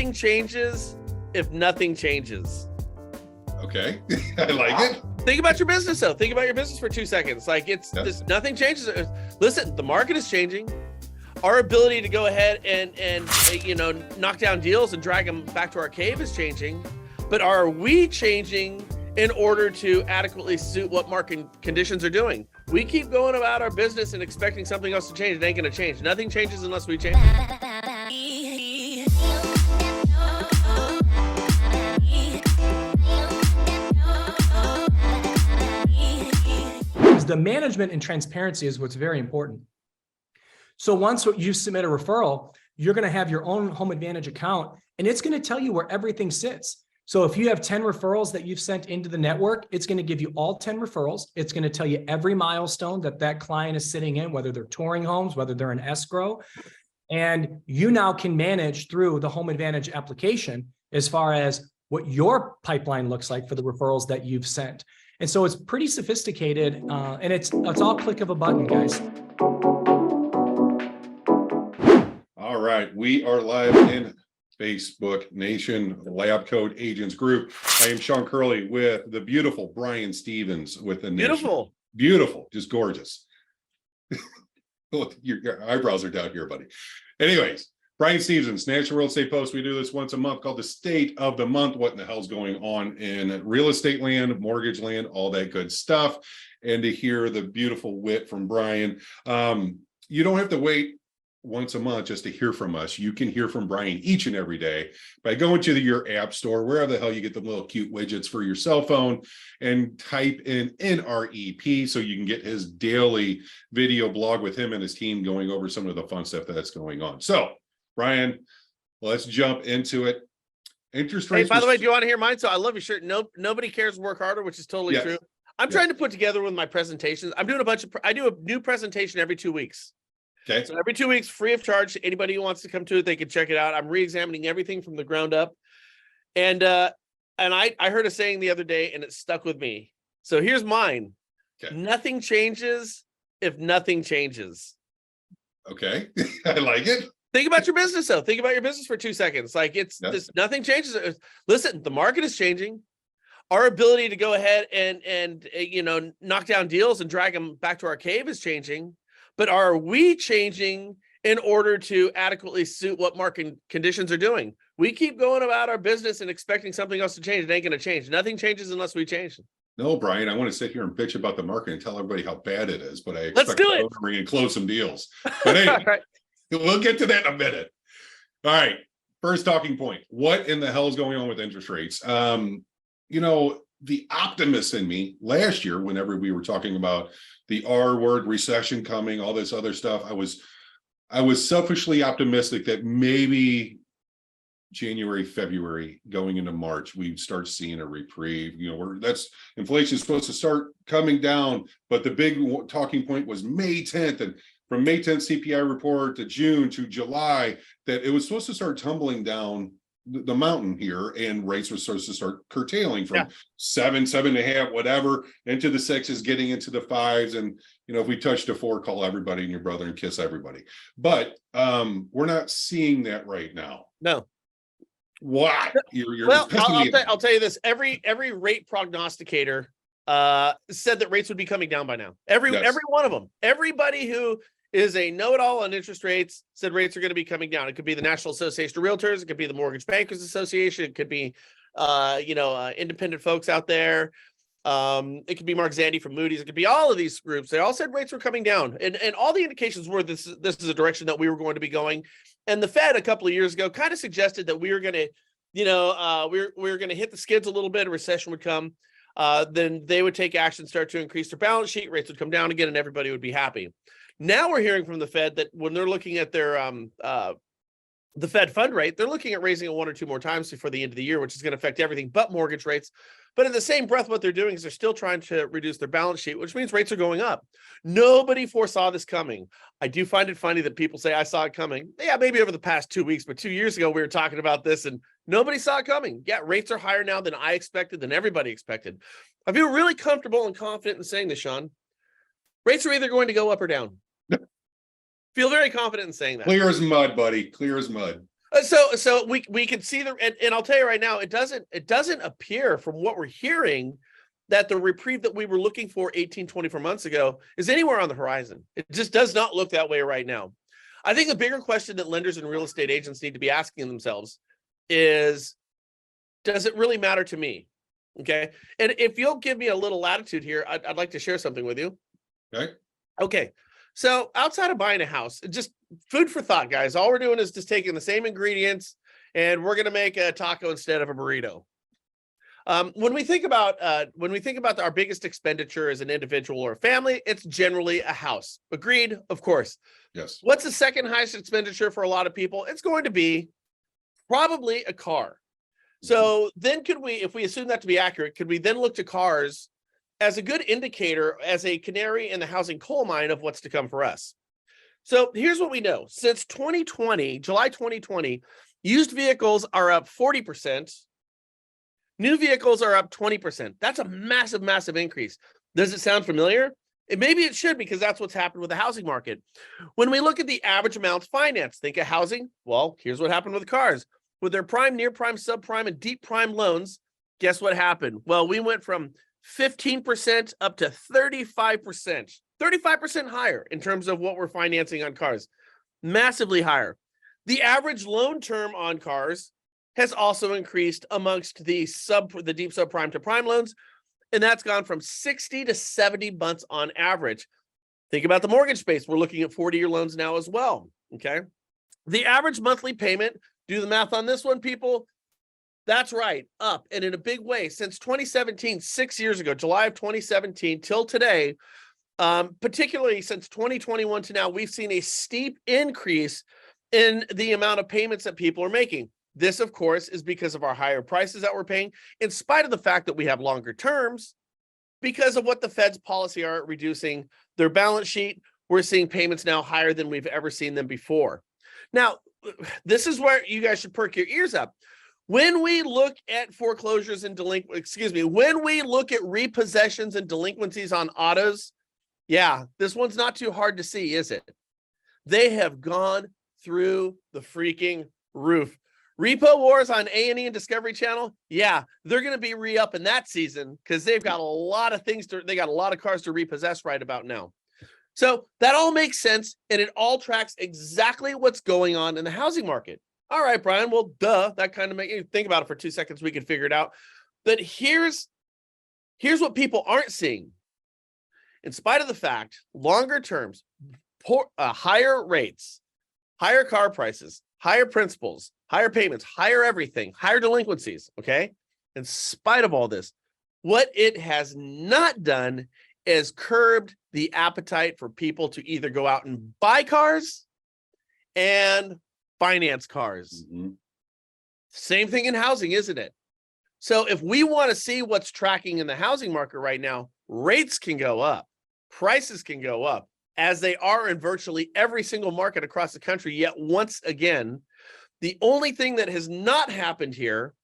nothing changes if nothing changes. Okay. I like it. Think about your business though. Think about your business for 2 seconds. Like this, nothing changes. Listen, the market is changing. Our ability to go ahead and knock down deals and drag them back to our cave is changing. But are we changing in order to adequately suit what market conditions are doing? We keep going about our business and expecting something else to change. It ain't going to change. Nothing changes unless we change. The management and transparency is what's very important. So once you submit a referral, you're going to have your own Home Advantage account, and it's going to tell you where everything sits. So if you have 10 referrals that you've sent into the network, it's going to give you all 10 referrals. It's going to tell you every milestone that client is sitting in, whether they're touring homes, whether they're in escrow. And you now can manage through the Home Advantage application as far as what your pipeline looks like for the referrals that you've sent. And so it's pretty sophisticated, and it's all click of a button, guys. All right, we are live in Facebook Nation, LabCoatAgents group. I am Shawn Curley with the beautiful Brian Stevens with the beautiful, just gorgeous. Look, your eyebrows are down here, buddy. Anyways, Brian Stevens, National Real Estate Post. We do this once a month called the State of the Month. What in the hell's going on in real estate land, mortgage land, all that good stuff. And to hear the beautiful wit from Brian, you don't have to wait once a month just to hear from us. You can hear from Brian each and every day by going to your app store, wherever the hell you get the little cute widgets for your cell phone, and type in NREP so you can get his daily video blog with him and his team going over some of the fun stuff that's going on. So, Brian, let's jump into it. Interest rates. Hey, by the way, do you want to hear mine? So I love your shirt. Nobody cares, work harder, which is totally true. I'm trying to put together with my presentations. I'm doing I do a new presentation every 2 weeks. Okay. So every 2 weeks, free of charge. Anybody who wants to come to it, they can check it out. I'm re-examining everything from the ground up. And I heard a saying the other day and it stuck with me. So here's mine. Okay. Nothing changes if nothing changes. Okay. I like it. Think about your business though. Think about your business for 2 seconds. Like nothing changes. Listen, the market is changing. Our ability to go ahead and knock down deals and drag them back to our cave is changing. But are we changing in order to adequately suit what market conditions are doing? We keep going about our business and expecting something else to change. It ain't going to change. Nothing changes unless we change. No, Brian, I want to sit here and bitch about the market and tell everybody how bad it is, but I expect to bring and close some deals. But anyway, right. We'll get to that in a minute. All right. First talking point. What in the hell is going on with interest rates? The optimist in me last year, whenever we were talking about the R word, recession coming, all this other stuff, I was selfishly optimistic that maybe January, February, going into March, we'd start seeing a reprieve. Inflation is supposed to start coming down, but the big talking point was May 10th, and from May 10th CPI report to June to July, that it was supposed to start tumbling down the mountain here, and rates were supposed to start curtailing from 7.5, whatever, into the 6s, getting into the 5s. And, if we touched a 4, call everybody and your brother and kiss everybody. But we're not seeing that right now. No. Why? I'll tell you this. Every rate prognosticator said that rates would be coming down by now. Every one of them. Everybody who is a know-it-all on interest rates said rates are going to be coming down. It could be the National Association of Realtors. It could be the Mortgage Bankers Association. It could be, independent folks out there. It could be Mark Zandi from Moody's. It could be all of these groups. They all said rates were coming down, and all the indications were this is a direction that we were going to be going. And the Fed a couple of years ago kind of suggested that we were going to, we were going to hit the skids a little bit. A recession would come. Then they would take action, start to increase their balance sheet. Rates would come down again, and everybody would be happy. Now we're hearing from the Fed that when they're looking at their the Fed fund rate, they're looking at raising it 1 or 2 more times before the end of the year, which is going to affect everything but mortgage rates. But in the same breath, what they're doing is they're still trying to reduce their balance sheet, which means rates are going up. Nobody foresaw this coming. I do find it funny that people say, I saw it coming. Yeah, maybe over the past 2 weeks, but 2 years ago, we were talking about this and nobody saw it coming. Yeah, rates are higher now than I expected, than everybody expected. I feel really comfortable and confident in saying this, Shawn. Rates are either going to go up or down. Feel very confident in saying that. Clear as mud, buddy. Clear as mud. So we can see and I'll tell you right now, it doesn't appear from what we're hearing that the reprieve that we were looking for 18, 24 months ago is anywhere on the horizon. It just does not look that way right now. I think the bigger question that lenders and real estate agents need to be asking themselves is, does it really matter to me? Okay. And if you'll give me a little latitude here, I'd like to share something with you. Okay. Okay. So outside of buying a house, just food for thought, guys. All we're doing is just taking the same ingredients and we're going to make a taco instead of a burrito. When we think about our biggest expenditure as an individual or a family, it's generally a house. Agreed, of course. Yes. What's the second highest expenditure for a lot of people? It's going to be probably a car. So then if we assume that to be accurate, could we then look to cars as a good indicator, as a canary in the housing coal mine of what's to come for us? So here's what we know. Since 2020, July 2020, used vehicles are up 40%. New vehicles are up 20%. That's a massive, massive increase. Does it sound familiar? Maybe it should, because that's what's happened with the housing market. When we look at the average amounts financed, think of housing. Well, here's what happened with cars. With their prime, near prime, subprime, and deep prime loans, guess what happened? Well, we went from 15% up to 35%, 35% higher in terms of what we're financing on cars, massively higher. The average loan term on cars has also increased amongst the deep subprime to prime loans, and that's gone from 60 to 70 months on average. Think about the mortgage space. We're looking at 40-year loans now as well, okay? The average monthly payment, do the math on this one, people. That's right, up, and in a big way. Since 2017, 6 years ago, July of 2017 till today, particularly since 2021 to now, we've seen a steep increase in the amount of payments that people are making. This, of course, is because of our higher prices that we're paying, in spite of the fact that we have longer terms, because of what the Fed's policy are reducing their balance sheet. We're seeing payments now higher than we've ever seen them before. Now, this is where you guys should perk your ears up. When we look at foreclosures and when we look at repossessions and delinquencies on autos, yeah, this one's not too hard to see, is it? They have gone through the freaking roof. Repo wars on A&E and Discovery Channel, yeah, they're going to be re-up in that season because they've got a lot of they got a lot of cars to repossess right about now. So that all makes sense, and it all tracks exactly what's going on in the housing market. All right, Brian, well, duh, that kind of makes you think about it for 2 seconds. We can figure it out. But here's what people aren't seeing. In spite of the fact, longer terms, higher rates, higher car prices, higher principals, higher payments, higher everything, higher delinquencies, okay? In spite of all this, what it has not done is curbed the appetite for people to either go out and buy cars and finance cars. Same thing in housing, isn't it? So if we want to see what's tracking in the housing market right now, rates can go up, prices can go up, as they are in virtually every single market across the country. Yet once again, the only thing that has not happened here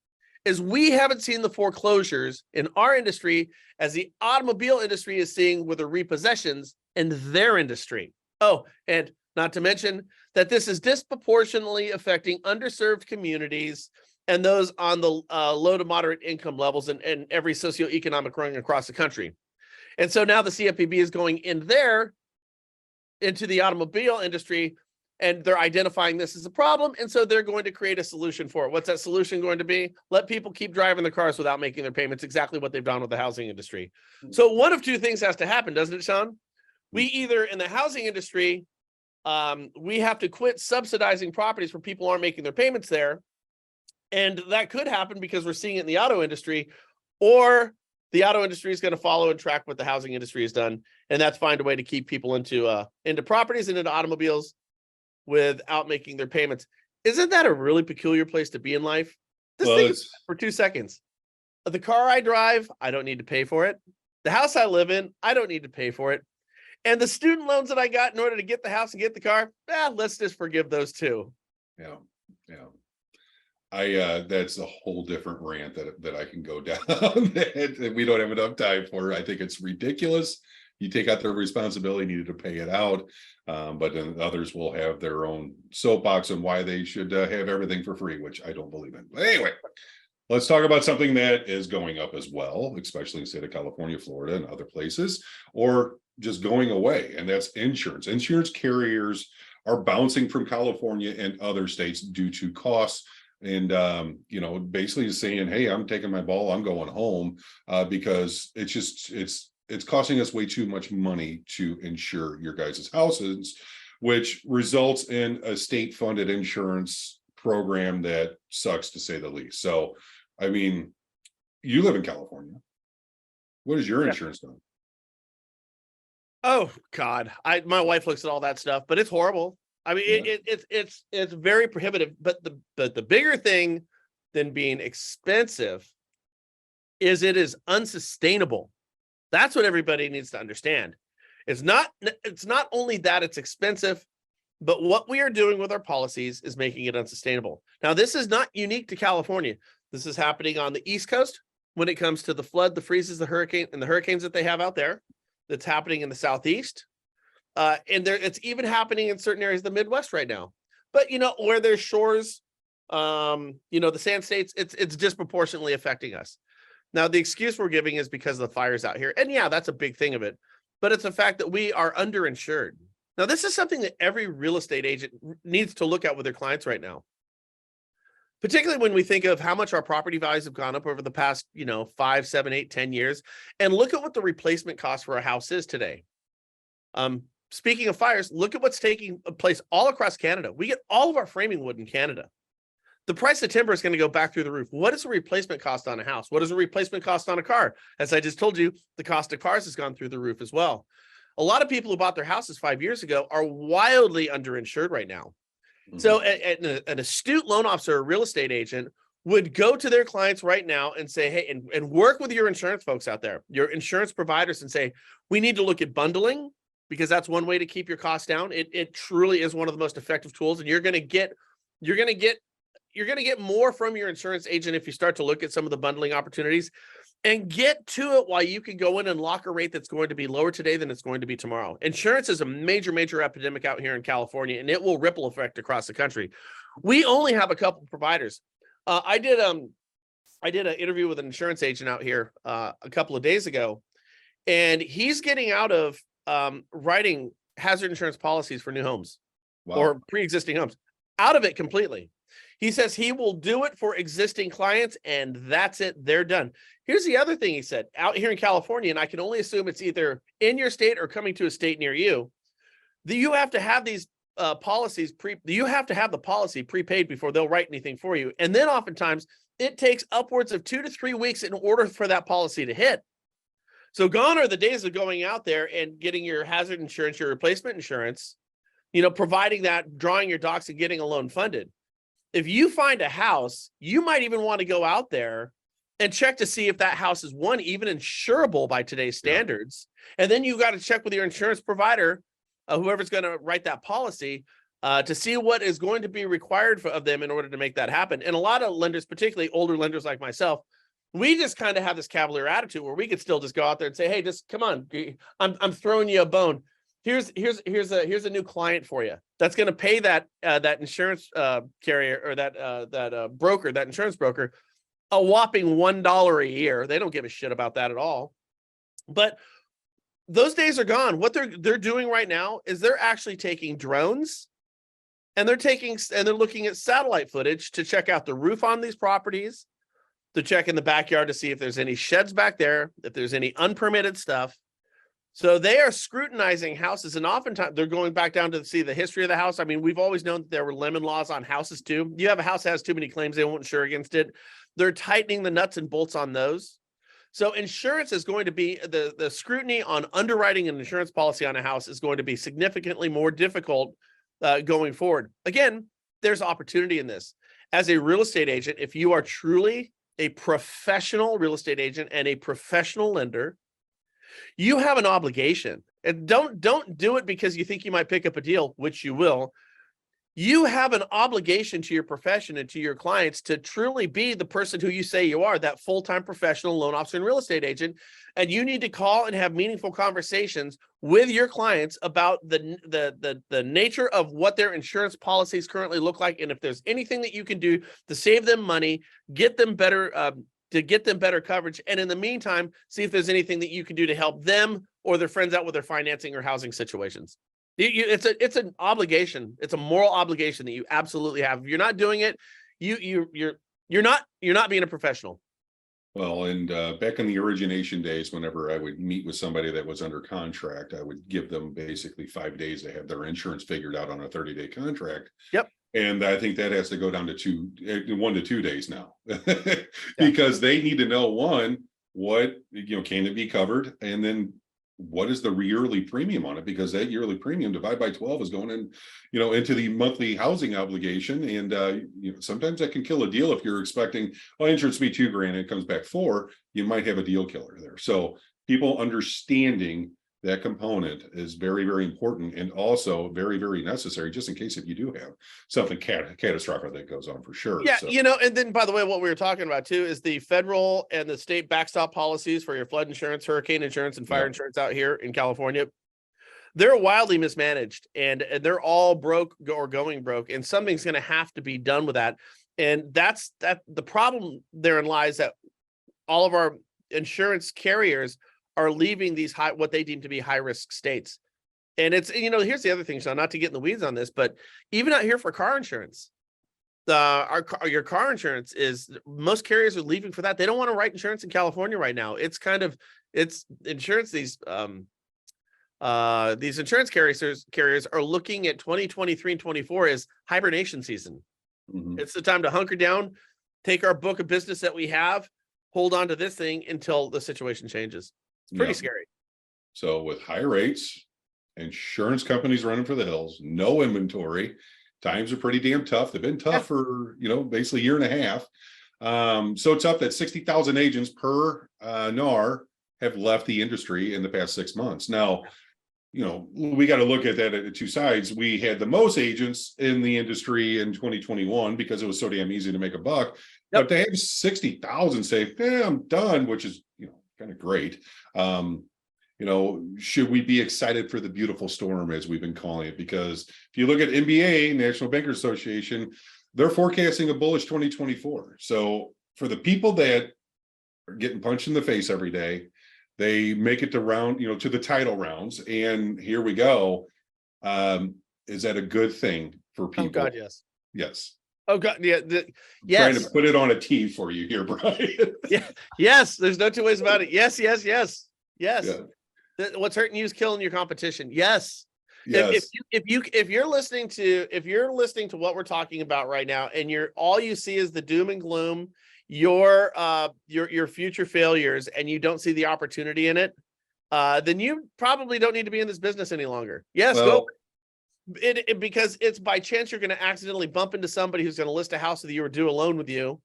is we haven't seen the foreclosures in our industry as the automobile industry is seeing with the repossessions in their industry. Oh, and not to mention that this is disproportionately affecting underserved communities and those on the low to moderate income levels and every socioeconomic rung across the country. And so now the CFPB is going in there into the automobile industry, and they're identifying this as a problem. And so they're going to create a solution for it. What's that solution going to be? Let people keep driving their cars without making their payments, exactly what they've done with the housing industry. So one of two things has to happen, doesn't it, Shawn? We either, in the housing industry, we have to quit subsidizing properties where people aren't making their payments there. And that could happen because we're seeing it in the auto industry, or the auto industry is going to follow and track what the housing industry has done. And that's find a way to keep people into properties and into automobiles without making their payments. Isn't that a really peculiar place to be in life? Think for 2 seconds. The car I drive, I don't need to pay for it. The house I live in, I don't need to pay for it. And the student loans that I got in order to get the house and get the car, let's just forgive those too. Yeah. That's a whole different rant that I can go down that we don't have enough time for. I think it's ridiculous. you take out the responsibility, needed to pay it out. But then others will have their own soapbox on why they should have everything for free, which I don't believe in. But anyway, let's talk about something that is going up as well, especially in the state of California, Florida, and other places, or just going away. And that's insurance. Insurance carriers are bouncing from California and other states due to costs. And, basically saying, hey, I'm taking my ball, I'm going home, because it's costing us way too much money to insure your guys' houses, which results in a state-funded insurance program that sucks, to say the least. So, I mean, you live in California. What is your insurance done? Oh God, my wife looks at all that stuff, but it's horrible. I mean, it's very prohibitive. But the bigger thing than being expensive is it is unsustainable. That's what everybody needs to understand. It's not only that it's expensive, but what we are doing with our policies is making it unsustainable. Now, this is not unique to California. This is happening on the East Coast when it comes to the flood, the freezes, the hurricane, and the hurricanes that they have out there. That's happening in the Southeast. And it's even happening in certain areas of the Midwest right now. But, where there's shores, the sand states, it's disproportionately affecting us. Now, the excuse we're giving is because of the fires out here. And yeah, that's a big thing of it. But it's a fact that we are underinsured. Now, this is something that every real estate agent needs to look at with their clients right now. Particularly when we think of how much our property values have gone up over the past, 5, 7, 8, 10 years. And look at what the replacement cost for a house is today. Speaking of fires, look at what's taking place all across Canada. We get all of our framing wood in Canada. The price of timber is going to go back through the roof. What is the replacement cost on a house? What is the replacement cost on a car? As I just told you, the cost of cars has gone through the roof as well. A lot of people who bought their houses 5 years ago are wildly underinsured right now. Mm-hmm. So an astute loan officer, a real estate agent, would go to their clients right now and say, hey, and work with your insurance folks out there, your insurance providers, and say, we need to look at bundling, because that's one way to keep your costs down. It truly is one of the most effective tools, and you're going to get more from your insurance agent if you start to look at some of the bundling opportunities and get to it while you can go in and lock a rate that's going to be lower today than it's going to be tomorrow. Insurance is a major epidemic out here in California, and it will ripple effect across the country. We only have a couple providers. I did an interview with an insurance agent out here a couple of days ago, and he's getting out of writing hazard insurance policies for new homes. Wow. Or pre-existing homes, out of it completely. He says he will do it for existing clients, and that's it. They're done. Here's the other thing he said. Out here in California, and I can only assume it's either in your state or coming to a state near you, that you have to have these policies you have to have the policy prepaid before they'll write anything for you. And then oftentimes it takes upwards of 2 to 3 weeks in order for that policy to hit. So gone are the days of going out there and getting your hazard insurance, your replacement insurance, providing that, drawing your docs and getting a loan funded. If you find a house, you might even want to go out there and check to see if that house is even insurable by today's standards. Yeah. And then you got to check with your insurance provider, whoever's going to write that policy, to see what is going to be required of them in order to make that happen. And a lot of lenders, particularly older lenders like myself, we just kind of have this cavalier attitude where we could still just go out there and say, hey, just come on, I'm throwing you a bone. Here's a new client for you that's going to pay that insurance carrier or that broker, that insurance broker, a whopping $1 a year. They don't give a shit about that at all. But those days are gone. What they're doing right now is they're actually taking drones and they're looking at satellite footage to check out the roof on these properties, to check in the backyard to see if there's any sheds back there, if there's any unpermitted stuff. So they are scrutinizing houses, and oftentimes they're going back down to see the history of the house. I mean, we've always known that there were lemon laws on houses too. You have a house that has too many claims, they won't insure against it. They're tightening the nuts and bolts on those. So insurance is going to be, the scrutiny on underwriting an insurance policy on a house is going to be significantly more difficult going forward. Again, there's opportunity in this. As a real estate agent, if you are truly a professional real estate agent and a professional lender, you have an obligation. And don't do it because you think you might pick up a deal, which you will. you have an obligation to your profession and to your clients to truly be the person who you say you are, that full-time professional loan officer and real estate agent. And you need to call and have meaningful conversations with your clients about the nature of what their insurance policies currently look like. And if there's anything that you can do to save them money, get them better, to get them better coverage. And in the meantime, see if there's anything that you can do to help them or their friends out with their financing or housing situations. It's an obligation. It's a moral obligation that you absolutely have. If you're not doing it, you're not being a professional. Well, and back in the origination days, whenever I would meet with somebody that was under contract, I would give them basically 5 days to have their insurance figured out on a 30-day contract. Yep. And I think that has to go down to 1 to 2 days now, because they need to know, one, what, can it be covered? And then what is the yearly premium on it? Because that yearly premium divided by 12 is going in, into the monthly housing obligation. And, sometimes that can kill a deal. If you're expecting, insurance to be $2,000 and it comes back $4,000, you might have a deal killer there. So people understanding that component is very, very important, and also very, very necessary, just in case if you do have something catastrophic that goes on, for sure. Yeah. So. And then, by the way, what we were talking about too is the federal and the state backstop policies for your flood insurance, hurricane insurance, and fire insurance out here in California. They're wildly mismanaged, and they're all broke or going broke, and something's going to have to be done with that. And that's the problem therein lies, that all of our insurance carriers are leaving these what they deem to be high risk states. And it's, here's the other thing, Shawn, not to get in the weeds on this, but even out here for car insurance, your car insurance is, most carriers are leaving for that. They don't want to write insurance in California right now. It's insurance. These insurance carriers are looking at 2023 and 24 as hibernation season. Mm-hmm. It's the time to hunker down, take our book of business that we have, hold on to this thing until the situation changes. It's pretty scary. So with high rates, insurance companies running for the hills, no inventory, times are pretty damn tough. They've been tough for, basically a year and a half. So it's up that 60,000 agents per NAR have left the industry in the past 6 months. Now, we got to look at that at two sides. We had the most agents in the industry in 2021 because it was so damn easy to make a buck. Yep. But they have 60,000 say, I'm done, which is, kind of great. Should we be excited for the beautiful storm, as we've been calling it? Because if you look at NBA, National Bankers Association, they're forecasting a bullish 2024. So for the people that are getting punched in the face every day, they make it to to the title rounds, and here we go. Is that a good thing for people? Oh God, yes. Yes. Oh God, yeah. Yes. Trying to put it on a tee for you here, Brian. Yeah. Yes. There's no two ways about it. Yes. Yes. Yes. Yes. Yeah. What's hurting you is killing your competition. Yes. Yes. If you're listening to what we're talking about right now, and all you see is the doom and gloom, your future failures, and you don't see the opportunity in it, then you probably don't need to be in this business any longer. Yes. Go. Because it's by chance you're going to accidentally bump into somebody who's going to list a house with you or do a loan with you,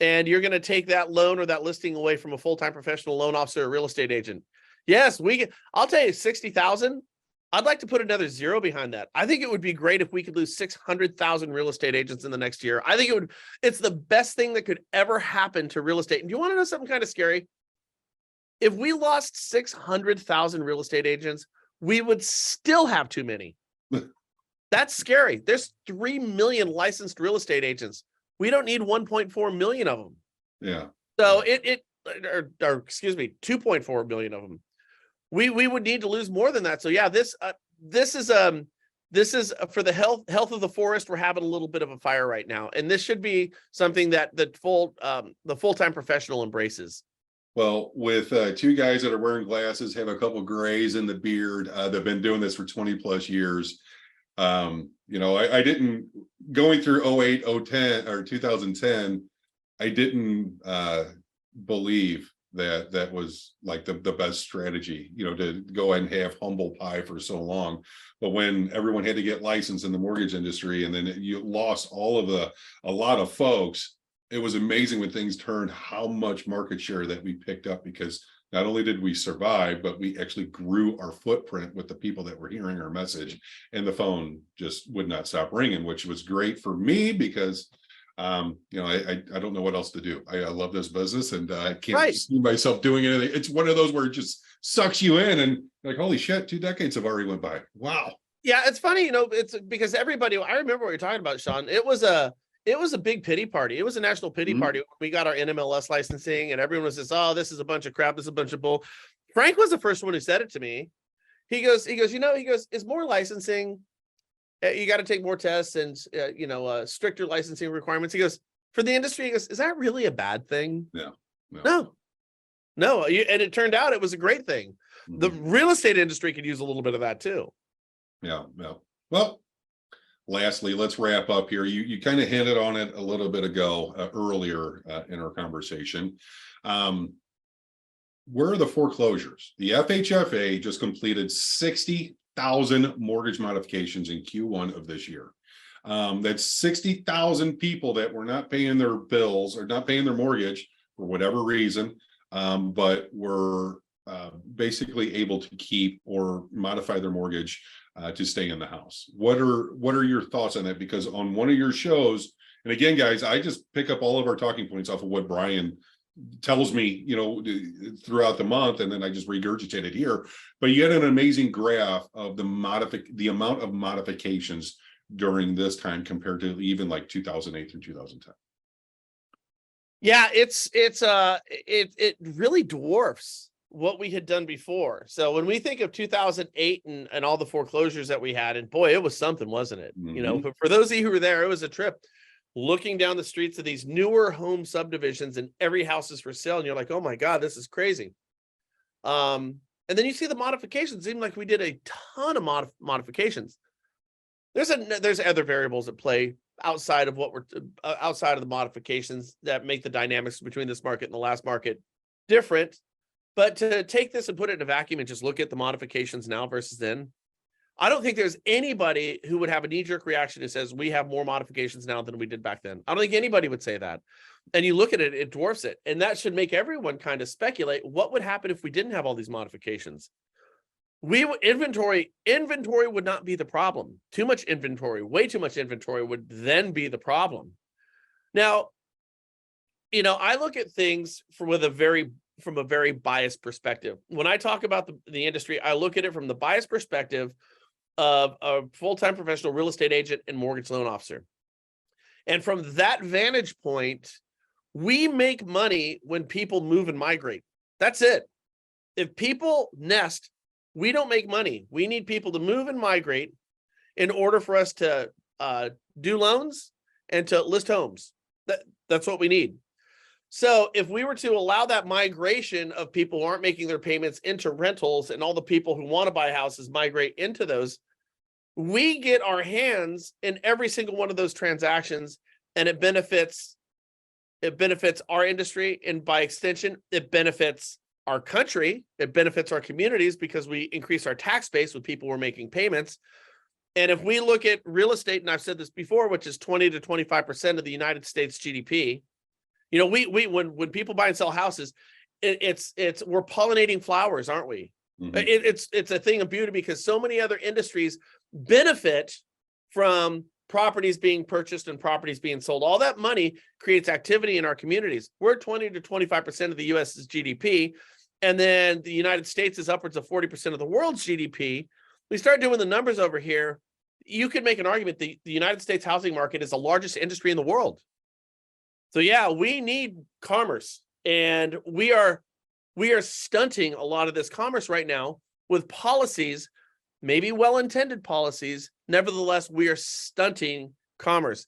and you're going to take that loan or that listing away from a full-time professional loan officer or real estate agent. Yes, I'll tell you, 60,000. I'd like to put another zero behind that. I think it would be great if we could lose 600,000 real estate agents in the next year. I think it's the best thing that could ever happen to real estate. And do you want to know something kind of scary? If we lost 600,000 real estate agents, we would still have too many. That's scary. There's 3 million licensed real estate agents. We don't need 1.4 million of them. Yeah. So or excuse me, 2.4 million of them. We would need to lose more than that. So yeah, this is for the health of the forest. We're having a little bit of a fire right now, and this should be something that the full-time professional embraces. Well, with two guys that are wearing glasses, have a couple grays in the beard, they've been doing this for 20 plus years. I didn't, going through 08, 010 or 2010, I didn't believe that was like the best strategy, to go and have humble pie for so long. But when everyone had to get licensed in the mortgage industry, and then you lost a lot of folks, it was amazing when things turned, how much market share that we picked up, because not only did we survive, but we actually grew our footprint with the people that were hearing our message, and the phone just would not stop ringing, which was great for me because I don't know what else to do. I love this business, and I can't see myself doing anything. It's one of those where it just sucks you in, and like, holy shit, 2 decades have already went by. Wow. Yeah, it's funny, it's because everybody, I remember what you're talking about, Shawn. It was a big pity party. It was a national pity party. We got our NMLS licensing, and everyone was just, oh, this is a bunch of crap. This is a bunch of bull. Frank was the first one who said it to me. He goes, is more licensing. You got to take more tests and, stricter licensing requirements. He goes, for the industry, he goes, is that really a bad thing? No. And it turned out it was a great thing. The real estate industry could use a little bit of that too. Yeah. Well, lastly, let's wrap up here. You kind of hinted on it a little bit ago, earlier in our conversation. Where are the foreclosures? The FHFA just completed 60,000 mortgage modifications in Q1 of this year. That's 60,000 people that were not paying their bills or not paying their mortgage for whatever reason, but were basically able to keep or modify their mortgage to stay in the house. What are your thoughts on that? Because on one of your shows, and again, guys, I just pick up all of our talking points off of what Brian tells me, throughout the month, and then I just regurgitate it here. But you had an amazing graph of the amount of modifications during this time compared to even like 2008 through 2010. Yeah, it really dwarfs what we had done before. So when we think of 2008 and all the foreclosures that we had, and boy, it was something, wasn't it? But for those of you who were there, it was a trip. Looking down the streets of these newer home subdivisions, and every house is for sale, and you're like, oh my God, this is crazy. And then you see the modifications. It seemed like we did a ton of modifications. There's other variables at play outside of outside of the modifications that make the dynamics between this market and the last market different. But to take this and put it in a vacuum and just look at the modifications now versus then, I don't think there's anybody who would have a knee-jerk reaction that says we have more modifications now than we did back then. I don't think anybody would say that. And you look at it, it dwarfs it. And that should make everyone kind of speculate what would happen if we didn't have all these modifications. Inventory would not be the problem. Too much inventory, way too much inventory would then be the problem. Now, I look at things from a very biased perspective. When I talk about the industry, I look at it from the biased perspective of a full-time professional real estate agent and mortgage loan officer. And from that vantage point, we make money when people move and migrate. That's it. If people nest, we don't make money. We need people to move and migrate in order for us to do loans and to list homes. That's what we need. So if we were to allow that migration of people who aren't making their payments into rentals, and all the people who want to buy houses migrate into those, we get our hands in every single one of those transactions, and it benefits our industry, and by extension, it benefits our country. It benefits our communities because we increase our tax base with people who are making payments. And if we look at real estate, and I've said this before, which is 20 to 25% of the United States GDP, when people buy and sell houses, we're pollinating flowers, aren't we? It's a thing of beauty because so many other industries benefit from properties being purchased and properties being sold. All that money creates activity in our communities. We're 20 to 25% of the US's GDP. And then the United States is upwards of 40% of the world's GDP. We start doing the numbers over here. You could make an argument the United States housing market is the largest industry in the world. So yeah, we need commerce, and we are stunting a lot of this commerce right now with policies, maybe well-intended policies. Nevertheless, we are stunting commerce.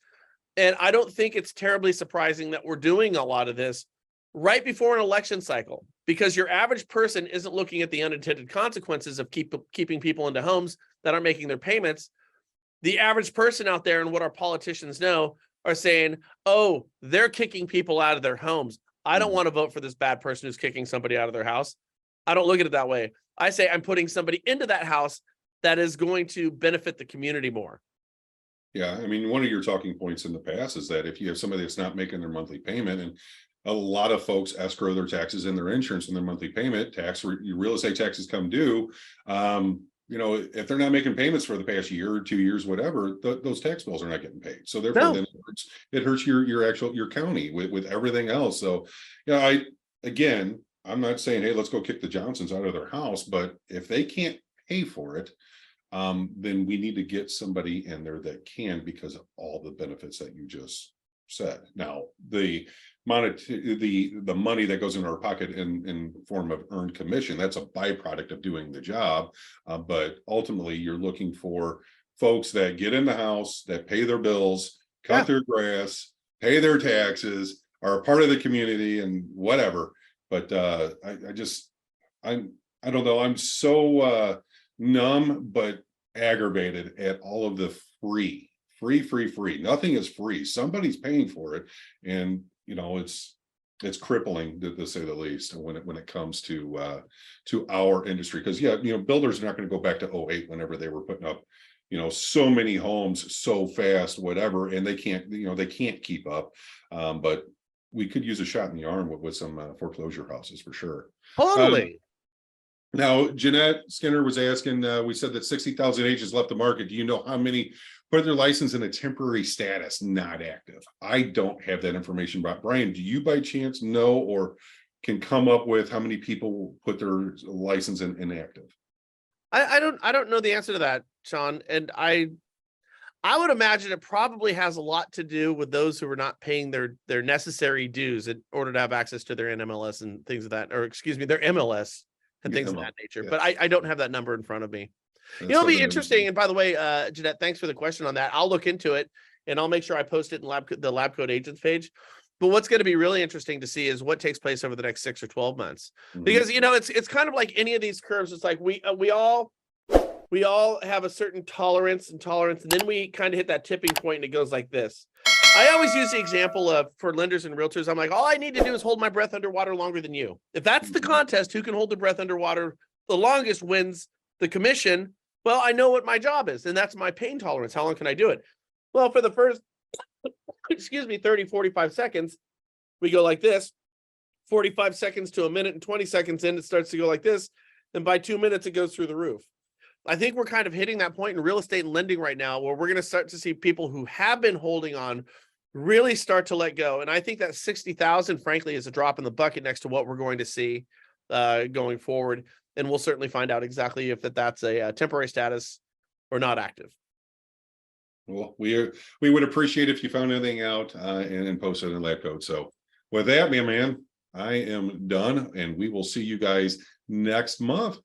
And I don't think it's terribly surprising that we're doing a lot of this right before an election cycle, because your average person isn't looking at the unintended consequences of keeping people into homes that aren't making their payments. The average person out there, and what our politicians know, are saying, oh, they're kicking people out of their homes. I don't want to vote for this bad person who's kicking somebody out of their house. I don't look at it that way. I say I'm putting somebody into that house that is going to benefit the community more. Yeah, I mean, one of your talking points in the past is that if you have somebody that's not making their monthly payment, and a lot of folks escrow their taxes and their insurance and their monthly payment. Your real estate taxes come due. If they're not making payments for the past year or 2 years, whatever, those tax bills are not getting paid. So therefore, then it hurts your county with everything else. So, I'm not saying, hey, let's go kick the Johnsons out of their house, but if they can't pay for it, then we need to get somebody in there that can, because of all the benefits that you just said. Now, the money that goes in our pocket in form of earned commission, that's a byproduct of doing the job. But ultimately, you're looking for folks that get in the house, that pay their bills, cut their grass, pay their taxes, are a part of the community and whatever. But I don't know. I'm so numb, but aggravated at all of the free. Nothing is free. Somebody's paying for it. And it's crippling to say the least when it comes to our industry. Because builders are not going to go back to 2008 whenever they were putting up so many homes so fast, whatever, and they can't keep up. But we could use a shot in the arm with some foreclosure houses for sure. Totally. Now, Jeanette Skinner was asking, we said that 60,000 agents left the market. Do you know how many put their license in a temporary status, not active? I don't have that information. But Brian, do you by chance know or can come up with how many people put their license in inactive? I don't know the answer to that, Shawn. And I would imagine it probably has a lot to do with those who are not paying their necessary dues in order to have access to their NMLS and things of that, or excuse me, their MLS and things of that nature. Yeah. But I don't have that number in front of me. It'll be interesting. And by the way, Jeanette, thanks for the question on that. I'll look into it and I'll make sure I post it in the LabCoatAgents page. But what's going to be really interesting to see is what takes place over the next 6 or 12 months, because it's kind of like any of these curves. It's like we all have a certain tolerance, and then we kind of hit that tipping point and it goes like this. I always use the example of, for lenders and realtors, I'm like, all I need to do is hold my breath underwater longer than you. If that's the contest, who can hold the breath underwater the longest wins the commission. Well, I know what my job is, and that's my pain tolerance. How long can I do it? Well, for the first, 30, 45 seconds, we go like this. 45 seconds to a minute and 20 seconds in, it starts to go like this. Then by 2 minutes, it goes through the roof. I think we're kind of hitting that point in real estate and lending right now where we're going to start to see people who have been holding on really start to let go. And I think that 60,000, frankly, is a drop in the bucket next to what we're going to see going forward. And we'll certainly find out exactly if that's a temporary status or not active. Well, we would appreciate if you found anything out and post it in LabCoat. So with that, man, I am done, and we will see you guys next month.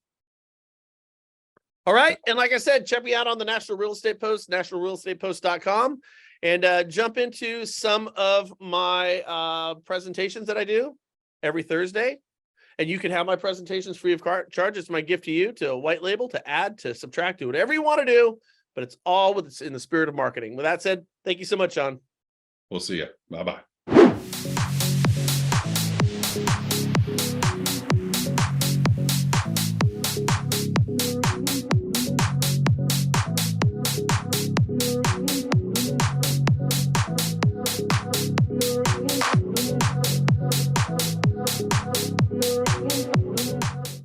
All right. And like I said, check me out on the National Real Estate Post, nationalrealestatepost.com, and jump into some of my presentations that I do every Thursday. And you can have my presentations free of charge. It's my gift to you, to white label, to add, to subtract, do whatever you want to do, but it's all in the spirit of marketing. With that said, thank you so much, Shawn. We'll see you. Bye-bye.